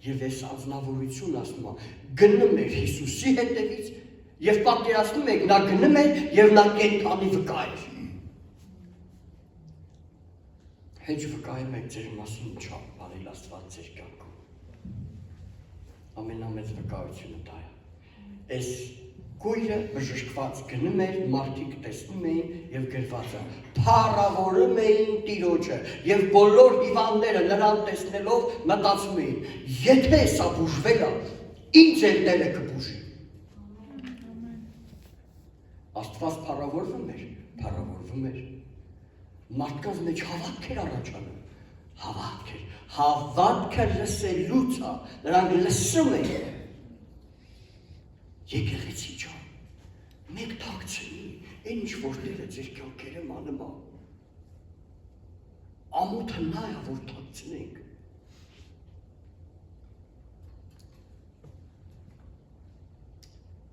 Եվ այս անձնավորություն ասում է, գնում էր Հիսուսի հետևից, և պատկերացնում եք, նա գնում էր և նա կենդանի վկա էր։ Հեչ վկայում եք ձեր մասին ինչ արել Աստված ձեր կյանքում։ Ամենամեծ վկայությունը դա է։ Այս կույրը բժշկված գնում էր, մարդիկ տեսնում էին և գրված է, փառավորում էին Տիրոջը և բոլոր հիվանդները նրան տեսնելով մտածում էին, եթե սա բուժվել է, ինձ էլ Տերը կբուժի։ Աստված փառավորվում էր, մարդկանց մեջ հավատք էր առաջանում, հավատքը լսելուց է, նրանք լսում են, եկեղեցի ջան, մեկ թաքցնի, այն ինչ որ Տերը ձեր կյանքերը անում է, ամոթը նա է, որ թաքցնենք,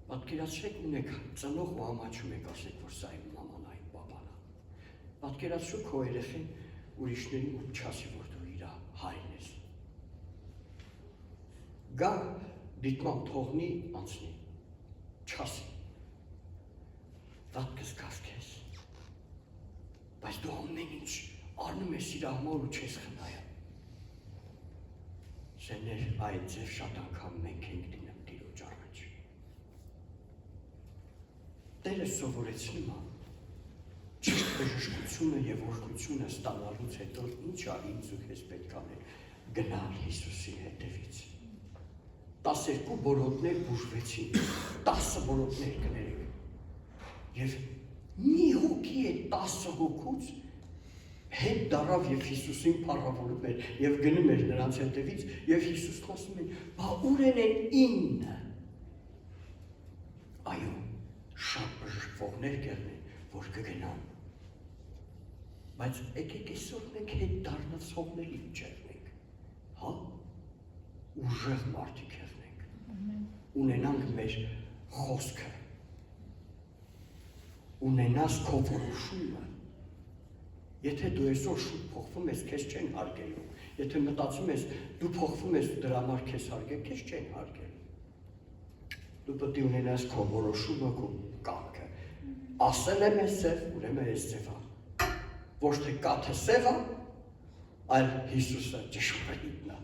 պատկերացրեք ունեք ծնող ու ամաչում եք ասեք, որ սա իմ մաման է, իմ պապան է։ Պատկերացրու քո երեխեն ուրիշների մոտ չասի, որ դու իր հայրն ես։ Գա դիտմամբ թողնի անցնի, չասի։ Վատ կզգաս քեզ։ բայց դու ամեն ինչ առնում ես իր համար ու չես խնայում։ Սերներ, այդ ձև շատ անգամ մենք ենք դինում Տիրոջ առաջ։ Տերը սովորեցնում է ճիշտ բժշկությունը եւ օրհնությունը ստանալուց հետո ինչ է ինձ ու քեզ պետք է անել, գնալ Հիսուսի հետևից։ 12 բորոտներ բուժվեցին, 10 բորոտներ կներեք։ Եվ մի հոգի է 10 հոգուց հետ դարավ եւ Հիսուսին փառավորում էր եւ գնում էր նրանց հետևից եւ Հիսուսն ասում է. «Բա ուր են 9»։ Այո, շատ բժշկվողներ կերնեն, որ կգնան։ Բայց եկեք այսօր մենք հետ դառնացողների չեղնենք, հա, ուժեղ մարդիկ եղնենք, ունենանք մեր խոսքը, ունենաս քո որոշումը։ Եթե դու այսօր շուտ փոխվում ես, քեզ չեն հարգելու, եթե մտածում ես դու փոխվում ես դրա համար քեզ հարգել, քեզ չեն հարգելու։ Դու պետք է ունենաս քո որոշումը, քո կամքը։ Ասել եմ ես ձև, ուրեմն ես ձև։ Ոչ թե կաթը սև է, այլ Հիսուսը ճշմարիտն է,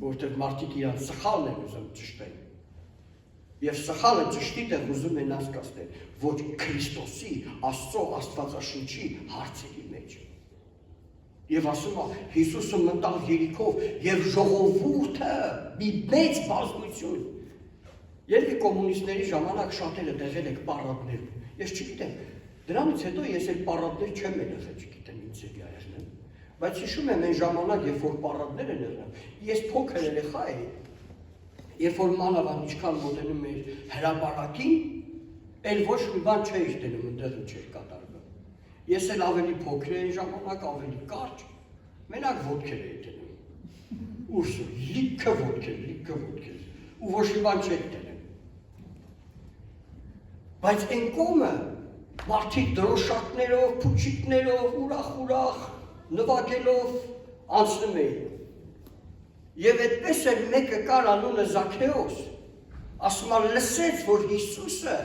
որտեղ մարդիկ իրան սխալն են ուզում ճշտել։ Եվ սխալը ճշտի տեղ ուզում են հասկացնել, ոչ Քրիստոսի, Աստծո Աստվածաշնչի հարցերի մեջ։ Եվ ասում է, Հիսուսը մտավ երիքով եւ ժողովուրդը մի մեծ բազմություն։ Երբ կոմունիստների ժամանակ շատերը տեղել եք պարադներում, ես չգիտեմ, դրանից հետո ես էլ պարադներ չեմ եղել, չգիտեմ ինձ էլ եղել, բայց հիշում եմ այն ժամանակ, երբ որ պարադներ են եղել, ես փոքր երեխա էի, երբ որ մանավանդ ինչքան մոտենում էի հրապարակին, էլ ոչ մի բան չէի դնում, ընդեղ չէր կատարվում։ Ես էլ ավելի փոքր էի ժամանակ, ավելի կարճ, մենակ ոտքեր էի դնում։ Ուրսը, լիքը ոտքեր, ու ոչ մի բան չէի դնում։ Բայց այն կողմը մարդիկ դրոշակներով, փուչիկներով, ուրախ, նվագելով անցնում էին։ Եվ այդպես էլ մեկը կար անունը Զաքեոս, ասում է լսեց, որ Հիսուսը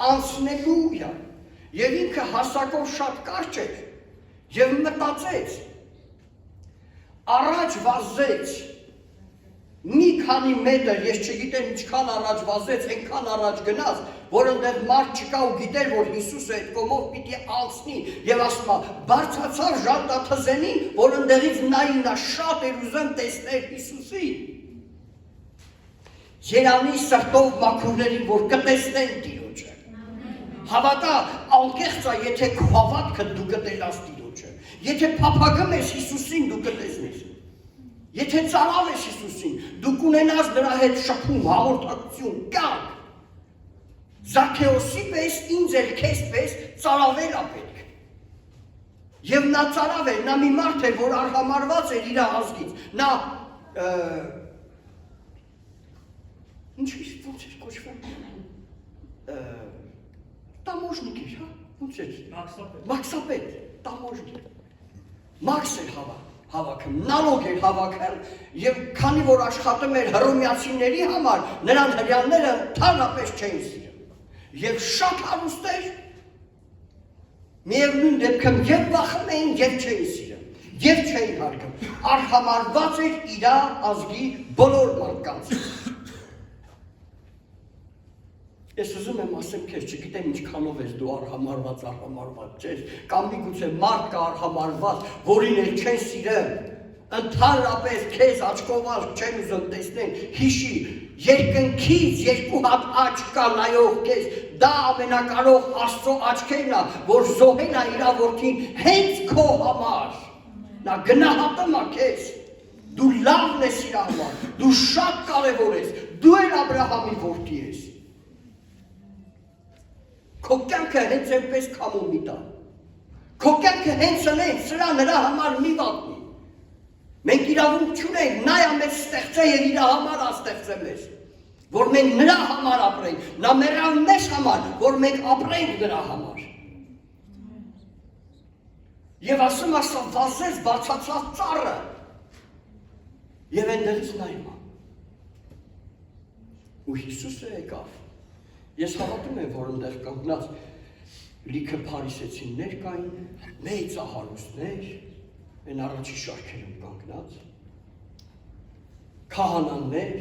անցնելու է, եւ ինքը հասակով շատ կարճ էր, եւ մտածեց, առաջ վազեց, մի քանի մետր, ես չգիտեմ ինչքան առաջ վազեց, այնքան առաջ գնաց, որ ընդեղ մարդ չկա ու գիտեր, որ Հիսուսը այդ կողմով պիտի անցնի, եւ ասում է, բարձրացավ ժանտաթզենին, որ ընդեղից նային, նա շատ էր ուզում տեսնել Հիսուսին։ Երանի սրտով մաքուրներին, որ կտեսնեն Տիրոջը։ Հավատա, անկեղծ է, եթե քո հավատքը դու կտեսնես Տիրոջը, եթե փափագում ես Հիսուսին, դու կտեսնես։ Եթե ծարավ ես Հիսուսին, դու կունենաս նրա հետ շփում, հաղորդակցություն, կյանք։ Զաքեոսի պես, ինձ էլ քեզ պես ծարավել է պետք։ Եվ նա ծարավ էր, նա մի մարդ էր, որ արհամարված էր իր ազգից։ Նա ոնց էր կոչվում։ Տամոժնիկ էր, հա, ոնց էր։ Մաքսապետ, տամոժնիկ։ Մաքս էր հավաքում, նալոգ էր հավաքել, եւ քանի որ աշխատում էր հռոմեացիների համար, նրան հրեաները ընդհանրապես չէին սիրում։ Եվ շատ հարուստ էր, միևնույն դեպքում եւ վախում էին, եւ չէին սիրում, եւ չէին հարգում, արհամարված էր իր ազգի բոլոր մարդկանց։ Ես ուզում եմ ասեմ քեզ, չգիտեմ ինչքանով ես դու արհամարված չես, կամ միգուցե մարդ կա արհամարված, որին էլ չեն սիրում, ընդհանրապես քեզ աչքով չեն ուզում տեսնել, հիշի, երկնքից երկու հատ աչք կա նայող քեզ, դա ամենակարող Աստծո աչքերն է, որ զոհել է իր որդին հենց քո համար, նա գնահատում է քեզ, դու լավն ես իր համար, դու շատ կարևոր ես, դու էլ Աբրահամի որդի ես։ Քո կյանքը հենց այնպես քամում մի տա։ Քո կյանքը հենց այնպես, սրա նրա համար մի վատնի։ Մենք իրավունք չունենք, նա է մեզ ստեղծել եւ իր համար է ստեղծել մեզ, որ մենք նրա համար ապրենք, նա մեռավ մեզ համար, որ մենք ապրենք նրա համար։ Եվ ասում ասա վազեց բացացած ծառը։ Եվ այնտեղից նայում է։ Ու Հիսուսը եկավ։ Ես հավատում եմ, որ ընդեղ կանգնած լիքը փարիսեցիներ կային, մեծահարուստներ, այն առաջի շարքերում կանգնած, քահանաներ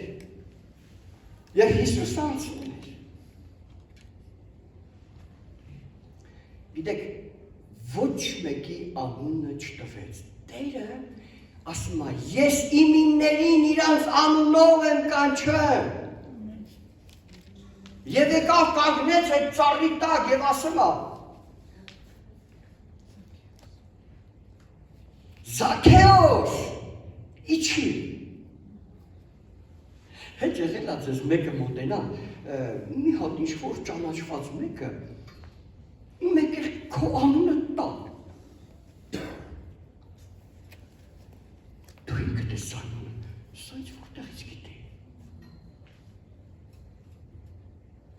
եւ Հիսուս անցնում էր։ Գիտեք, ոչ մեկի անունը չտվեց։ Տերը ասում է, ես իմիններին իրանց անունով եմ կանչում։ Եվ եկավ կանգնեց այդ ծառի տակ եւ ասում է, Զաքեոս, իջի։ Հետ եղել է ձեզ մեկը մոտենա, մի հատ ինչ-որ ճանաչված մեկը, մեկ էլ քո անունը տա։ Դու ինքդ ես անունը, սա ինչ որտեղից գիտի։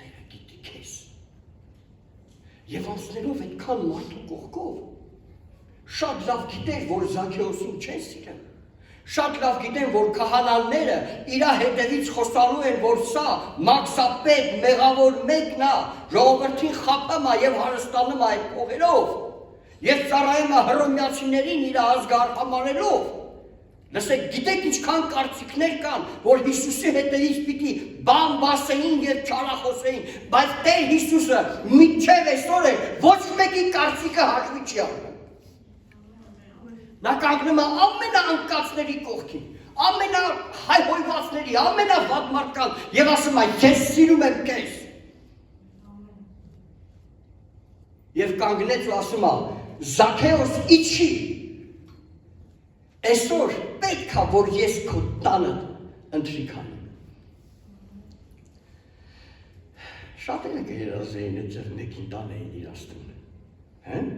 Տերը գիտի քեզ։ Եվ անցնելով այդքան մարդու կողքով, շատ լավ գիտեր, որ Զաքեոսին չեն սիրում։ Շատ լավ գիտեն, որ քահանաները իրա հետևից խոսալու են, որ սա մաքսապետ, մեղավոր մեկն է, ժողովրդին խաբում է եւ հարստանում է այդ փողերով։ Եվ ծառայում է հռոմեացիներին իր ազգը արհամարելով։ Լսեք, գիտեք ինչքան կարծիքներ կան, որ Հիսուսի հետևից պիտի բան բասեին եւ չարախոսեին, բայց Տեր Հիսուսը մինչև այսօր է ոչ մեկի կարծիքը հաշվի չի առնում։ Նա կանգնում է ամենաանկացների կողքին, ամենահայհոյվածների, ամենավատ մարդկան եւ ասում է, ես սիրում եմ քեզ։ Եվ կանգնեց ու ասում է, Զաքեոս իջի։ Այսօր պետք է, որ ես քո տանը ընթրիք անեմ։ Շատերը կերազեին է ձեր մեկին տան էին իրաստում, հեն?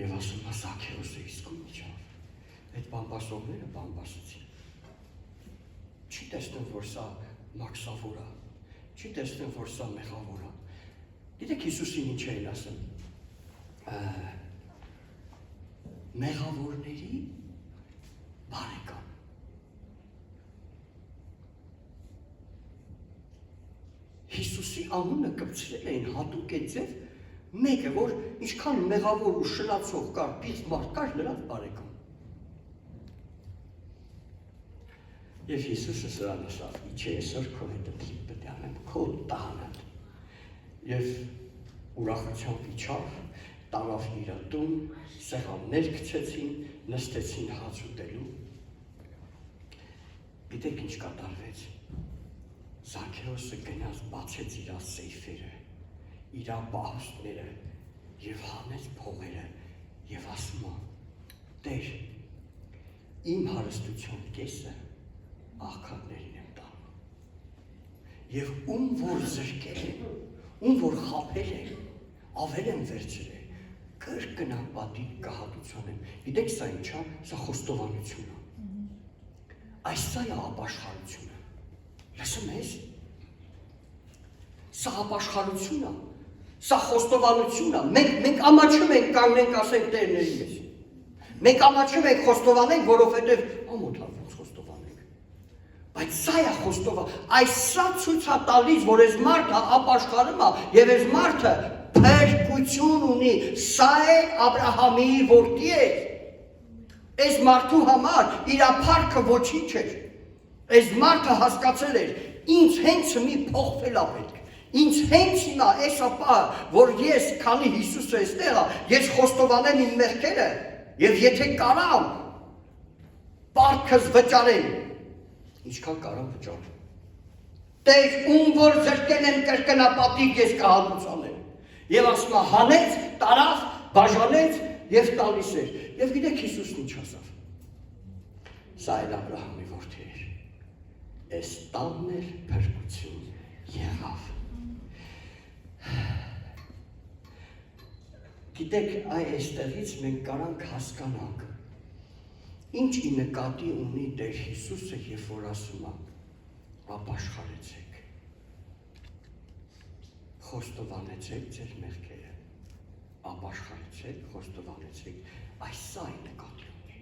Եվ ասում է Զաքեոսը իսկույն իջավ, այդ բամբասողները բամբասեցին։ Չի տեսնում, որ սա մաքսավոր է, չի տեսնում, որ սա մեղավոր է։ Գիտեք Հիսուսին ինչ էին ասում, մեղավորների բարեկամ։ Հիսուսի անունը կպցրել էին հատուկ է ձև, մեկը, որ ինչքան մեղավոր ու շլացող կար, պիծ մարդ կար, նրանց բարեկամ։ Եվ Հիսուսը սրան ասավ, իջե այսօր քո հետը պետք է անեմ քո տանը։ Եվ ուրախությամբ իջավ, տարավ իր տուն, սեղաններ գցեցին, նստեցին հաց ուտելու։ Գիտեք ինչ կատարվեց։ Զաքեոսը գնաց բացեց իր սեյֆերը, իր պահուստները եւ հանեց փողերը եւ ասում է. Տեր, իմ հարստության կեսը աղքատներին եմ տանում։ Եվ ում որ զրկել են, ում որ խաբել են, ավել են վերցրել, կրկնան պատիվ կահատության եմ։ Գիտեք սա ինչ է, սա խոստովանություն է։ Այս սա է ապաշխարությունը։ Լսում ես։ Սա ապաշխարություն է։ Սա խոստովանություն է։ Մենք ամաչում ենք կանգնենք ասենք Տերների ես։ Մենք ամաչում ենք խոստովանենք, որովհետև ամոթար ոնց խոստովանենք։ Բայց սա է խոստովան։ Այս սա ցույց է տալիս, որ այս մարդը ապաշխարում է եւ այս մարդը փրկություն ունի։ Սա է Աբրահամի որդի է։ Այս մարդու համար իր փառքը ոչինչ էր։ Այս մարդը հասկացել էր, ինձ հենց մի փոխվել է պետք։ Ինձ հենց հիմա այս ապա, որ ես, քանի Հիսուսը այստեղ է, ես խոստովանեմ իմ մեղքերը, եւ եթե կարամ, պարտքս վճարեմ, ինչքան կարամ վճարեմ։ Տեր, ում որ զրկել եմ կրկնապատիվ ես կահատուցանեմ։ Եվ ասում է, հանեց, տարավ, բաժանեց եւ տալիս էր։ Եվ գիտեք Հիսուսն ինչ ասավ։ Սա էլ Աբրահամի որդի էր։ Այս տանն էլ փրկություն եղավ։ Գիտեք, այստեղից մենք կարանք հասկանանք, ինչ ի նկատի ունի Տեր Հիսուսը, երբ որ ասում է, ապաշխարեցեք, խոստովանեցեք ձեր մեղքերը, ապաշխարեցեք, խոստովանեցեք, այս սա է նկատի ունի։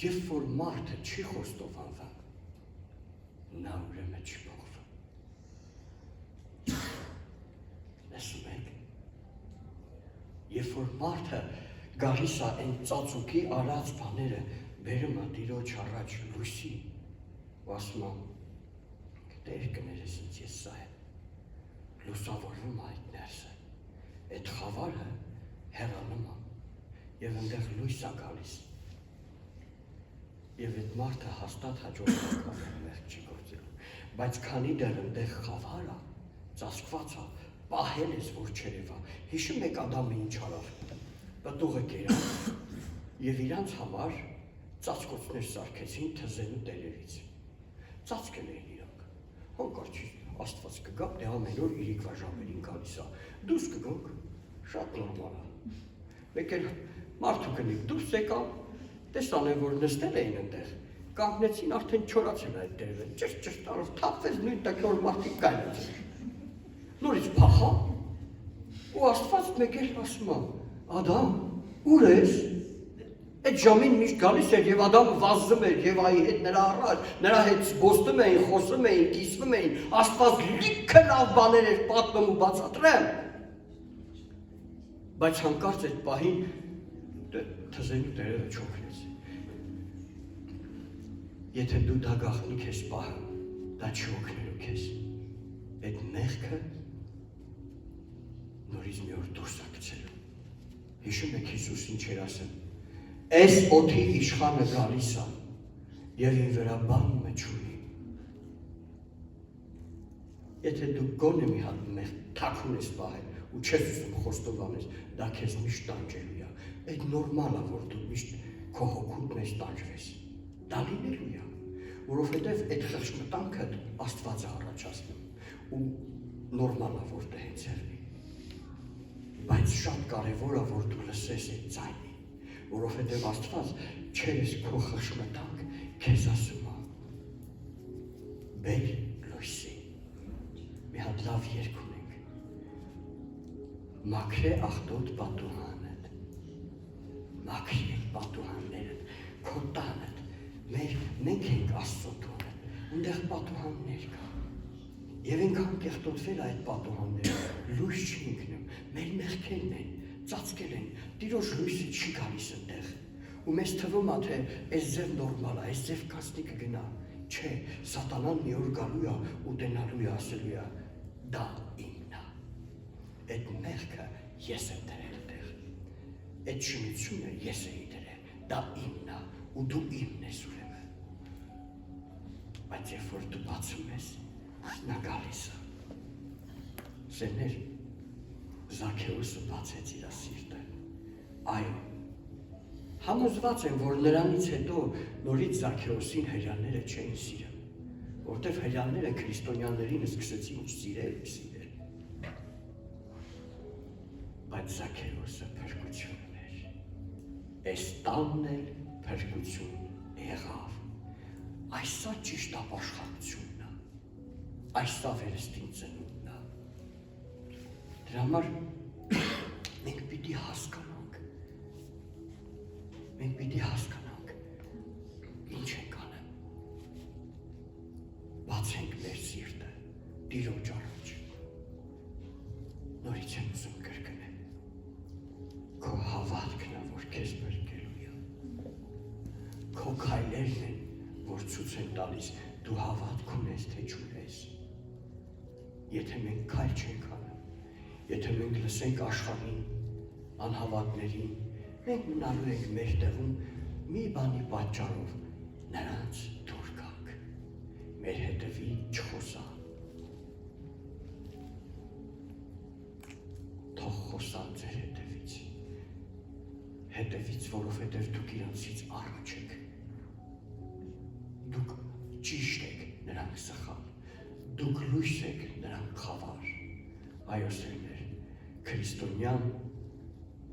Երբ որ մարդը չի խոստովանվում, նա ուրեմն չի փոխվում։ Լսում եք։ Երբ որ մարդը գալիս է այն ծածուկի արած բաները, բերում է Տիրոջ առաջ լույսի, ու ասում է, Տեր կներես ինձ ես սա եմ, լուսավորվում է այդ ներսը, այդ խավարը հեռանում է, և ընդեղ լույս է գալիս, և այդ մարդը հաստատ հաջողական մեղք չի գործելու, բայց քանի դեռ ընդեղ խավար է, ծածկված է, պահել ես, որ չերևա, հիշում եք Ադամը ինչ արավ, պտուղը կերավ, և իրանց համար ծածկոցներ սարքեցին թզենու տերերից, ծածկել էին իրանք, հանկարծ Աստված կգա, դե ամեն օր իրիկվա ժամերին գալիս է, դուրս կգանք, շատ նորմալ է, մեկ էլ մարդու կնիկ դուրս եկան, տեսան են, որ նստել էին ընդեղ, կանգնեցին արդեն չորացել այդ տերերը, ճշտ արով թափվեց նույն տակ, որ մարդիկ կայնացել, նորից փախա, ու Աստված մեկ էլ ասում է, Ադամ, ուր ես, այդ ժամին միշտ գալիս էր և Ադամը վազում էր և այի հետ նրա առաջ, նրա հետ զբոսնում էին, խոսում էին, կիսվում էին, Աստված լիքը լավ բաներ էր պատմում ու բացատրեմ, բայց հանկարծ այդ պահին թզենու տերերը չօգնեց, եթե դու դա գաղտնիք ես պահը, դա չի օգնելու քեզ, այդ մեղքը նորից մի օր դուրս է գցելու, հիշում եք Հիսուս ինչ էր ասել, Այս օդի իշխանը գալիս է և ին վրա բանումը չունի։ Եթե դու գոնե մի հատ մեղ թաքուն ես պահել ու չես ուզում խոստովանել, դա քեզ միշտ տանջելու է։ Այդ նորմալ է, որ դու միշտ քո հոգուտ մեջ տանջվես։ Դա լինելու է, որովհետև այդ խղճմտանքը Աստված է առաջացնում ու նորմալ է, որ դա հենց եղնի։ Բայց շատ կարևոր է, որ դու լսես այդ ձայնին, որովհետև Աստված չերես քո խղճմտանք քեզ ասում է, բեր լույսի, մի հատ լավ երգ ունենք, մաքրե աղտոտ պատուհանդ, մաքրի այդ պատուհաններըդ, քո տանդ, մենք ենք Աստծո տունը, ունդեղ պատուհաններ կա, և ենքան կեղտոտվել այդ պատուհանները, լույս չի ինքնում, մեր մեղքերն են, ծածկել են, Տիրոջ լույսը չի գալիս ընդեղ, ու մեզ թվում է, թե այս ձև նորմալ է, այս ձև կասնի կգնա, չէ, սատանան մի օր գալու է, ուտենալու է, ասելու է, դա իմն է, այդ մեղքը ես եմ դրել տեղ, այդ շնությունը ես էի դրել, դա իմն է, ու դու իմն ես ուրեմն, բայց երբ որ դու բացում ես, նա գալիս է, սերներ, Զաքեոսը բացեց իր սիրտը, այո, համոզված եմ, որ նրանից հետո նորից Զաքեոսին հրեաները չէին սիրում, որտև հրեաները քրիստոնյաներին սկսեցին սիրել, բայց Զաքեոսը փրկություն ուներ, այս տանն էլ փրկություն եղավ, այսա ճիշտ ապաշխարությունն է, այսա վերստին ծնունդն է, դրա համար մենք պիտի հասկանանք, ինչ ենք անում, բացենք մեր սիրտը, Տիրոջ առաջ, նորից եմ ուզում կրկնել, քո հավատքն է, որ քեզ փրկելու է, քո քայլերն են, որ ցույց են տալիս, դու հավատք ունես, թե չունես, եթե մենք քայլ չենք անում, եթե մենք լսենք աշխարհին, անհավատներին, մենք մնալու ենք մեր տեղում մի բանի պատճառով նրանց դուր գանք, մեր հետևի չխոսան, թող խոսան ձեր հետևից, որովհետև դուք իրանցից առաջ եք, դուք ճիշտ եք, նրանք սխալ, դուք լույս եք, նրանք խավար, այո սերներ, քրիստոնյան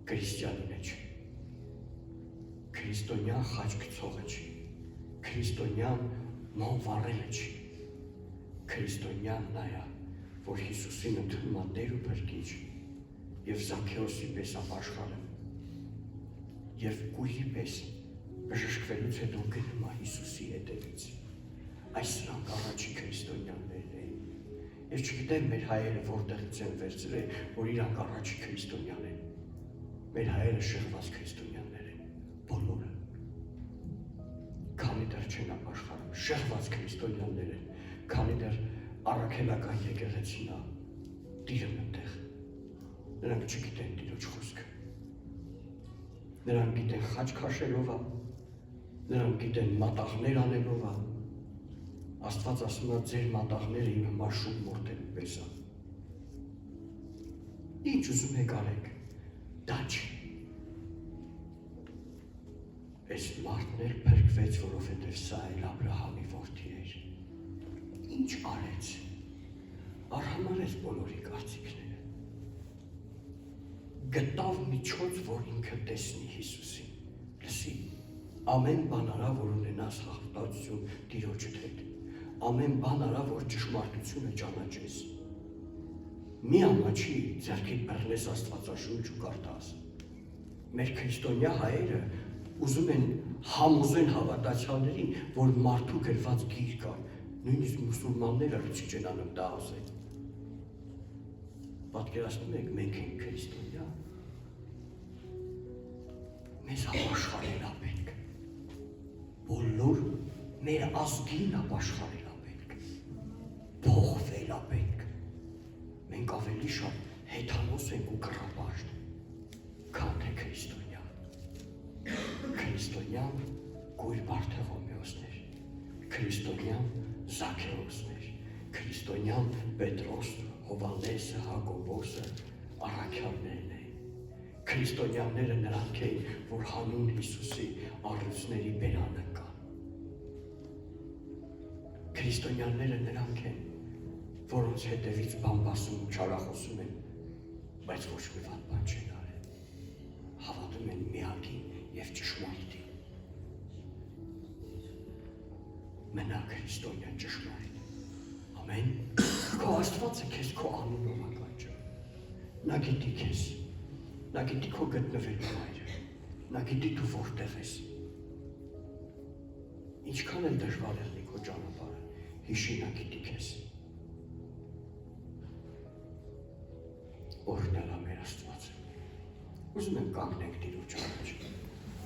քրիստյանինը չի, քրիստոնյան խաչ գցողը չի, քրիստոնյան ման վառելը չի, քրիստոնյան նա է, որ Հիսուսին ընդունում է Տեր ու Փրկիչ և Զաքեոսի պես ապաշխարում և կույրի պես բժշկվելուց հետո գնում է Հիսուսի հետևից, այս սրանք առաջի քրիստոնյաներն էին։ Ես չգիտեմ մեր հայերը որտեղից են վերցրել, որ իրանք առաջի քրիստոնյան են։ Մեր հայերը շեղված քրիստոնյաներ են, բոլորը։ Քանի դեռ չեն ապաշխարում, շեղված քրիստոնյաներ են, քանի դեռ առաքելական եկեղեցին է, Տիրը մտեղ։ Նրանք չգիտեն Տիրոջ խոսքը։ Նրանք գիտեն խաչ քաշելով է, նրանք գիտեն մատաղներ անելով է։ Աստված ասում է ձեր մատաղները իմ մաշում մորթելու պես է։ Ինչ ուզում եք արեք, դա չի։ Այս մարդն էլ փրկվեց, որովհետև սա էլ Աբրահամի որդի էր։ Ինչ արեց։ Արհամարեց բոլորի կարծիքները։ Գտավ միջոց, որ ինքը տեսնի Հիսուսին։ Լսի, ամեն բան արա, որ ունենաս հաղթություն Տիրոջդ հետ։ Ամեն բան արա, որ ճշմարտությունը ճանաչես։ Մի ամաչի ձեռքիդ բռնես Աստվածաշունչ ու կարդաս։ Մեր քրիստոնյա հայերը ուզում են համոզեն հավատացյալներին, որ մարդու գրված գիր կա, նույնիսկ մուսուլմանները չի չեն անում դա ասել։ Պատկերացնում եք, մենք ենք քրիստոնյա։ Մեզ ապաշխարել է պետք։ Բոլոր մեր ազգին ապաշխարել է պետք։ Փոխվել է պետք։ Մենք ավելի շատ հեթանոս ենք ու կռապաշտ, քան թե քրիստոնյա։ Քրիստոնյան Գույր Բարթողոմեոսն էր, քրիստոնյան Զաքեոսն էր, քրիստոնյան Պետրոսը, Հովհաննեսը, Հակոբոսը, առաքյալներն էին։ Քրիստոնյաները նրանք էին, որ հանուն Հիսուսի առյուծների բերանը կան։ Քրիստոնյաները նրանք են, որոնց հետևից բամբասում ու չարախոսում են, բայց ոչ մի վատ բան չեն արել։ Հավատում են միակին և ճշմարիտին։ Մնա քրիստոնյա ճշմարիտ։ Ամեն։ Քո Աստվածը քեզ քո անունով է կանչում։ Նա գիտի քեզ։ Նա գիտի քո գտնվելու վայրը։ Նա գիտի դու որտեղ ես։ Ինչքան էլ դժվար եղնի քո ճանապարհը, հիշի նա գիտի քեզ։ Օրհնելա մեր Աստվածը։ Ուզում եմ կանգնենք Տիրոջ առաջ։